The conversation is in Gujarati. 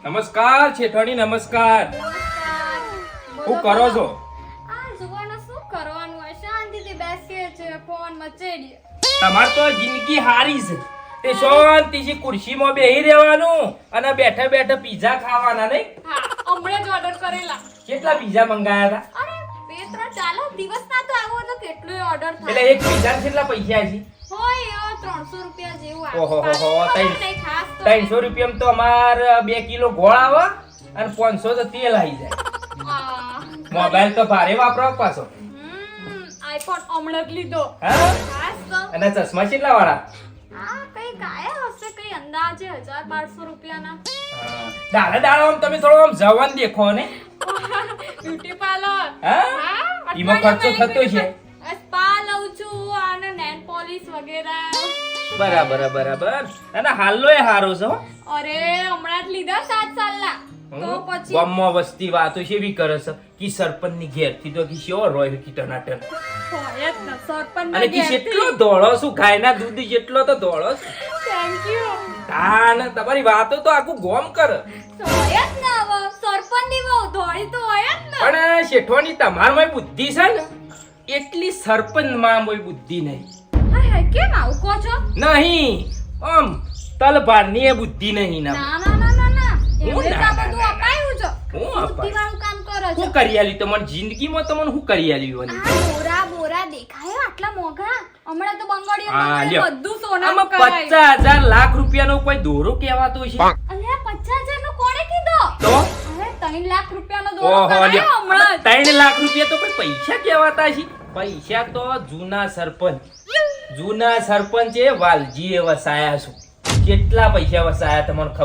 નમસ્કાર શેઠાણી, નમસ્કાર. શું કરો છો? આ જુવાના શું કરવાનું હોય, શાંતિથી બેસીએ છે, ફોન મચેડીએ. તમાર તો જિંદગી હારી છે. તે શાંતિથી ખુરશીમાં બેહી રહેવાનું અને બેઠા બેઠા પીઝા ખાવાના નહીં? હા, હમણાં જ ઓર્ડર કરેલા. કેટલા પીઝા મંગાયા હતા? અરે 2-3 ચાલો દિવસના તો આવો તો કેટલોય ઓર્ડર એટલે થાય. એક પીઝા કેટલા પૈસા છે? હોય 300 રૂપિયા જેવું ઓહો હો હો, આવે. કંઈ ખાસ તો 300 રૂપિયામાં તો અમાર 2 કિલો ગોળ આવે અને 500 તો તેલ આવી જાય. હા. મોબાઈલ તો ભારે વાપરો પાછો. આઈફોન હમણાં જ લીધો. હા? ખાસ તો અને ચશ્મા કેટલા વાળા? આ કઈ આયા હશે કઈ અંદાજે 1000-1200 રૂપિયાના. દાડા દાડા આમ તમે થોડો આમ જવાન દેખો ને. Beauty parlour. હા? એમાં ખર્ચો થતો છે. સ્પા લઉં છું અને નેલ પોલિશ વગેરે. બરાબર બરાબર. અને હાલો એ હારો છે હો. અરે હમણાં જ લીધા 7 સાલના. તો પછી ગામમાં વસ્તી વાતો કેવી કરે છે કે સરપંચની ઘેરથી તો કે શેવો રોય કે ટનાટન. હોય જ ને સરપંચ અને કે જેટલો દોડો છું ગાયના દૂધ જેટલો તો દોડો છું. Thank you. તાન તમારી વાતો તો આખું ગોમ કરે. હોય જ ને હવે સરપંચ ની વહુ ધોળી તો હોય જ ને. પણ શેઠવાની તમારમાં બુદ્ધિ છે ને એટલી સરપંચમાં કોઈ બુદ્ધિ નહીં. હા કેમ આવું કહો છો? નહીં આમ તલભારની એ બુદ્ધિ નહીં ના. ના ના ના ના ના હું એમને તો ના, આ બધું ના, અપાયું છે. હું અપાયું? બુદ્ધિવાળું કામ કરો છો. શું કરી આલ્યું તમારી જિંદગીમાં તમને શું કરી આલ્યું? આ બોરા બોરા દેખાય આટલા મોંઘા. હમણાં તો બંગાળીઓ હા, બંગાળી લ્યો. બધું સોનાનું આમાં કરાય. 50,000 લાખ રૂપિયાનો કોઈ દોરો કહેવાતો છે? અલ્યા 50,000 નો કોણે કીધો? તો અરે 3 લાખ રૂપિયાનો દોરો ઓહો કરાયો લ્યો. હમણાં જ. 3 લાખ રૂપિયા તો કોઈ પૈસા કહેવાતા છે? પૈસા તો જૂના સરપંચે વાલજીએ વસાયા છે. કેટલા પૈસા વસાયા તમને ખબર?